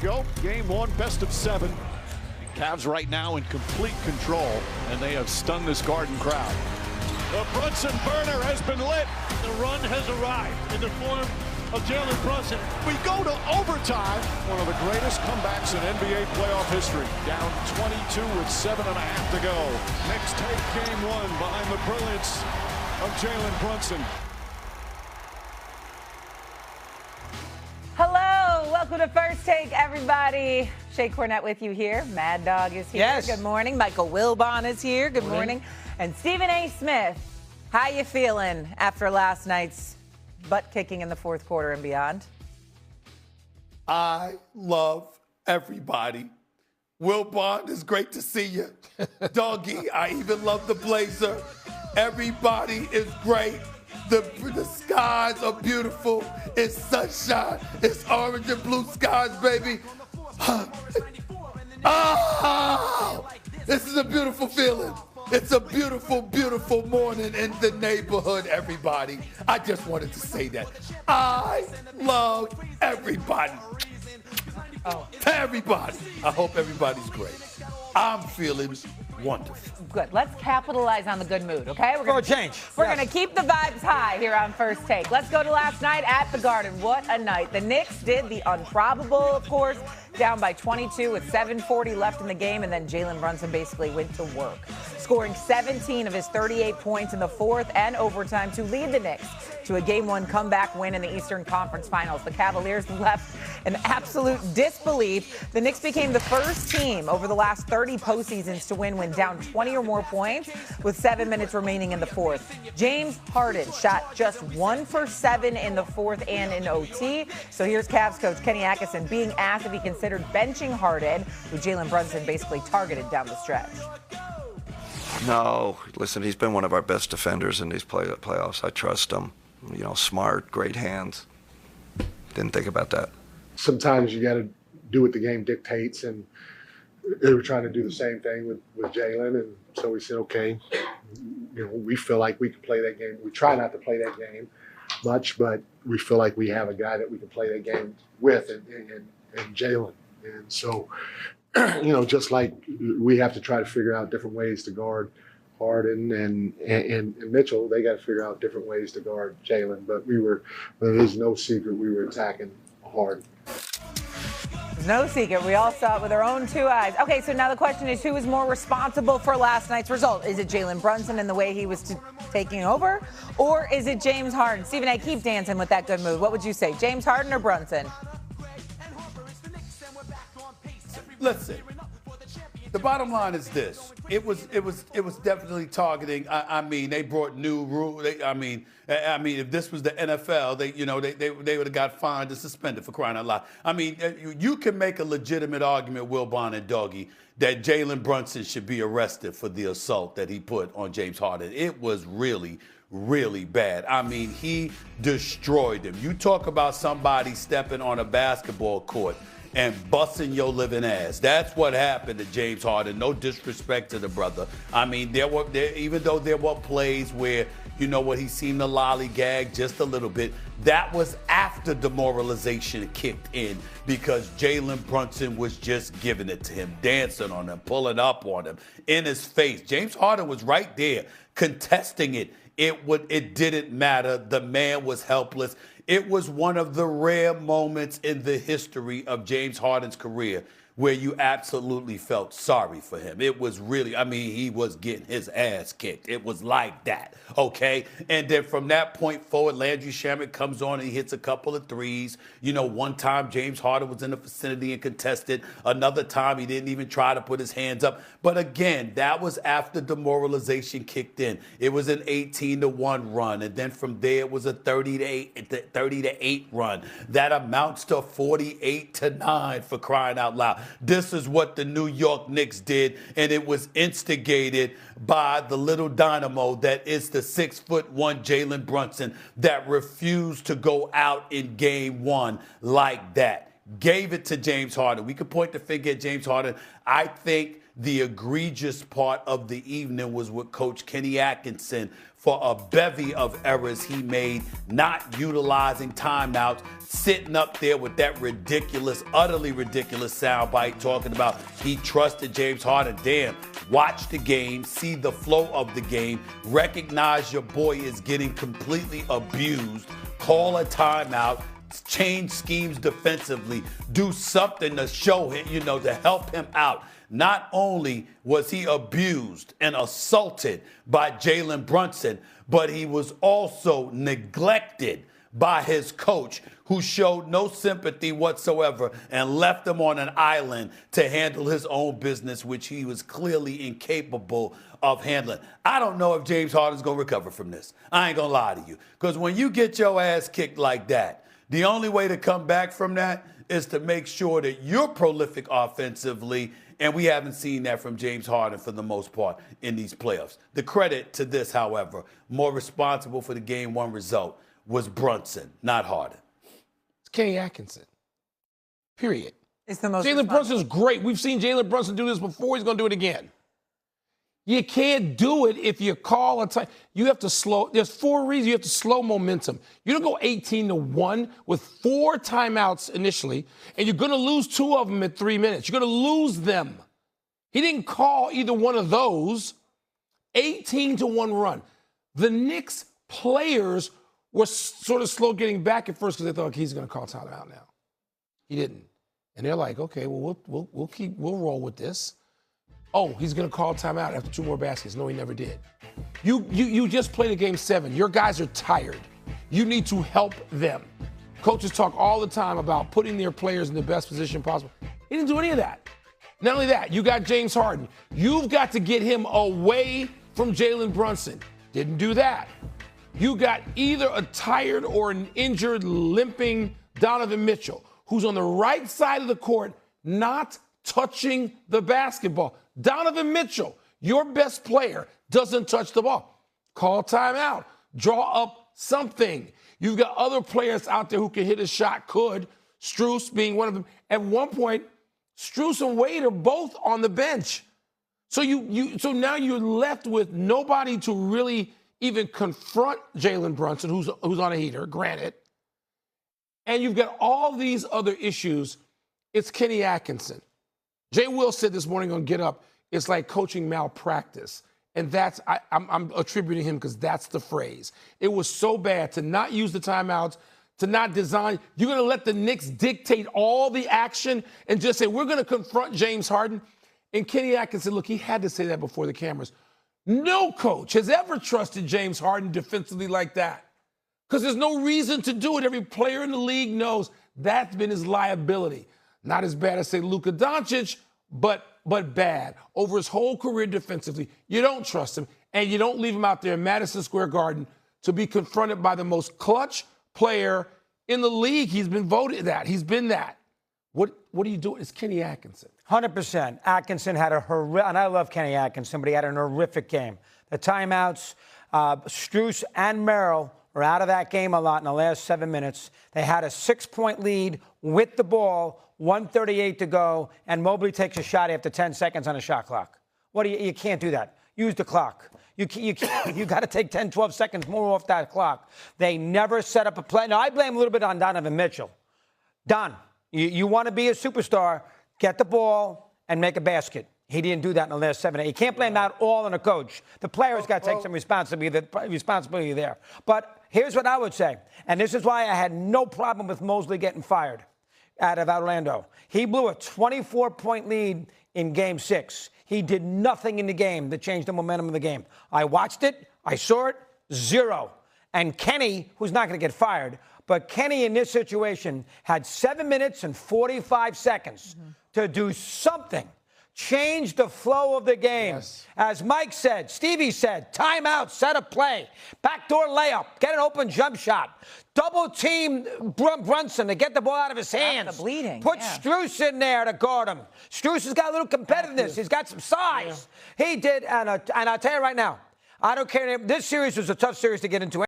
go. Game 1, best of 7. Cavs right now in complete control, and they have stunned this Garden crowd. The Brunson burner has been lit. The run has arrived in the form of Jalen Brunson. We go to overtime. One of the greatest comebacks in NBA playoff history. Down 22 with 7.5 to go. Knicks take game 1 behind the brilliance of Jalen Brunson. Hello, welcome to First Take, everybody. Shay Cornett with you here. Mad Dog is here. Yes. Good morning. Michael Wilbon is here. Good morning. And Stephen A. Smith, how you feeling after last night's butt kicking in the fourth quarter and beyond? I love everybody. Wilbon, it's great to see you. Doggy, I even love the blazer. Everybody is great. The skies are beautiful. It's sunshine. It's orange and blue skies, baby. Oh, this is a beautiful feeling. It's a beautiful, beautiful morning in the neighborhood, everybody. I just wanted to say that. I love everybody. To everybody. I hope everybody's great. I'm feeling wonderful. Good. Let's capitalize on the good mood, okay? We're For a change. We're going to keep the vibes high here on First Take. Let's go to last night at the Garden. What a night. The Knicks did the improbable, of course, down by 22 with 7:40 left in the game, and then Jalen Brunson basically went to work, scoring 17 of his 38 points in the fourth and overtime to lead the Knicks to a Game 1 comeback win in the Eastern Conference Finals. The Cavaliers left in absolute disbelief. The Knicks became the first team over the last 30 postseasons to win when down 20 or more points with 7 minutes remaining in the fourth. James Harden shot just 1 for 7 in the fourth and in OT. So here's Cavs coach Kenny Atkinson being asked if he considered benching Harden, who Jalen Brunson basically targeted down the stretch. No, listen, he's been one of our best defenders in these playoffs. I trust him. You know, smart, great hands. Didn't think about that. Sometimes you got to do what the game dictates, and they were trying to do the same thing with Jalen, and so we said, okay, you know, we feel like we can play that game. We try not to play that game much, but we feel like we have a guy that we can play that game with, and Jalen. And so, you know, just like we have to try to figure out different ways to guard Harden and Mitchell, they got to figure out different ways to guard Jalen. But it is no secret we were attacking Harden. No secret. We all saw it with our own 2 eyes. Okay, so now the question is, who is more responsible for last night's result? Is it Jalen Brunson and the way he was taking over? Or is it James Harden? Stephen, I keep dancing with that good mood. What would you say, James Harden or Brunson? Listen, the bottom line is this. It was definitely targeting. I mean, they brought new rules. I mean, if this was the NFL, they would have got fined and suspended, for crying out loud. I mean, you can make a legitimate argument, Wilbon and Doggy, that Jalen Brunson should be arrested for the assault that he put on James Harden. It was really, really bad. I mean, he destroyed him. You talk about somebody stepping on a basketball court and busting your living ass. That's what happened to James Harden. No disrespect to the brother. I mean, even though there were plays where, you know what, he seemed to lollygag just a little bit, that was after demoralization kicked in because Jalen Brunson was just giving it to him, dancing on him, pulling up on him, in his face. James Harden was right there contesting it. It didn't matter. The man was helpless. It was one of the rare moments in the history of James Harden's career where you absolutely felt sorry for him. It was really, I mean, he was getting his ass kicked. It was like that, okay? And then from that point forward, Landry Shamet comes on and he hits a couple of threes. You know, one time James Harden was in the vicinity and contested. Another time he didn't even try to put his hands up. But again, that was after demoralization kicked in. It was an 18-1 run. And then from there, it was a 30-8 run. That amounts to 48-9 for crying out loud. This is what the New York Knicks did, and it was instigated by the little dynamo that is the 6'1" Jalen Brunson that refused to go out in game one like that. gave it to James Harden. We could point the finger at James Harden. I think the egregious part of the evening was with Coach Kenny Atkinson for a bevy of errors he made, not utilizing timeouts, sitting up there with that ridiculous, utterly ridiculous soundbite talking about he trusted James Harden. Damn, watch the game, see the flow of the game, recognize your boy is getting completely abused, call a timeout, change schemes defensively, do something to show him, to help him out. Not only was he abused and assaulted by Jalen Brunson, but he was also neglected by his coach, who showed no sympathy whatsoever and left him on an island to handle his own business, which he was clearly incapable of handling. I don't know if James Harden's going to recover from this. I ain't going to lie to you. Because when you get your ass kicked like that, the only way to come back from that is to make sure that you're prolific offensively, and we haven't seen that from James Harden for the most part in these playoffs. The credit to this, however, more responsible for the Game 1 result was Brunson, not Harden. It's Kenny Atkinson. Period. It's the most Jalen Brunson's great. We've seen Jalen Brunson do this before. He's going to do it again. You can't do it if you call a time. You have to slow. There's 4 reasons you have to slow momentum. You don't go 18-1 with 4 timeouts initially, and you're going to lose 2 of them at 3 minutes. You're going to lose them. He didn't call either one of those. 18-1 run. The Knicks players were sort of slow getting back at first because they thought, okay, he's going to call timeout now. He didn't. And they're like, okay, well, we'll roll with this. Oh, he's going to call timeout after 2 more baskets. No, he never did. You just played a game 7. Your guys are tired. You need to help them. Coaches talk all the time about putting their players in the best position possible. He didn't do any of that. Not only that, you got James Harden. You've got to get him away from Jalen Brunson. Didn't do that. You got either a tired or an injured, limping Donovan Mitchell, who's on the right side of the court, not touching the basketball. Donovan Mitchell, your best player, doesn't touch the ball. Call timeout. Draw up something. You've got other players out there who can hit a shot, Strus being one of them. At one point, Strus and Wade are both on the bench. So so now you're left with nobody to really even confront Jalen Brunson, who's on a heater, granted. And you've got all these other issues. It's Kenny Atkinson. Jay Will said this morning on Get Up, it's like coaching malpractice. And I'm attributing him because that's the phrase. It was so bad to not use the timeouts, to not design. You're going to let the Knicks dictate all the action and just say, we're going to confront James Harden. And Kenny Atkinson, look, he had to say that before the cameras. No coach has ever trusted James Harden defensively like that because there's no reason to do it. Every player in the league knows that's been his liability. Not as bad as, say, Luka Doncic, but bad. Over his whole career defensively, you don't trust him, and you don't leave him out there in Madison Square Garden to be confronted by the most clutch player in the league. He's been voted that. He's been that. What do you do? It's Kenny Atkinson. 100%. Atkinson had and I love Kenny Atkinson, but he had an horrific game. The timeouts, Strus and Merrill were out of that game a lot in the last 7 minutes. They had a 6-point lead with the ball, 1:38 to go, and Mobley takes a shot after 10 seconds on a shot clock. You can't do that. Use the clock. You can't. You got to take 10, 12 seconds more off that clock. They never set up a play. Now, I blame a little bit on Donovan Mitchell. Don, you want to be a superstar, get the ball and make a basket. He didn't do that in the last 7 days. You can't blame that all on a coach. The players got to take some responsibility there. But here's what I would say, and this is why I had no problem with Mosley getting fired out of Orlando. He blew a 24-point lead in Game 6. He did nothing in the game that changed the momentum of the game. I watched it. I saw it. 0. And Kenny, who's not going to get fired, but Kenny in this situation had 7 minutes and 45 seconds to do something. Change the flow of the game. Yes. As Mike said, Stevie said, timeout, set a play, backdoor layup, get an open jump shot, double team Brunson to get the ball out of his hands. The bleeding. Put Strus in there to guard him. Strus has got a little competitiveness. He's got some size. Yeah. He did, and I'll tell you right now, I don't care. This series was a tough series to get into.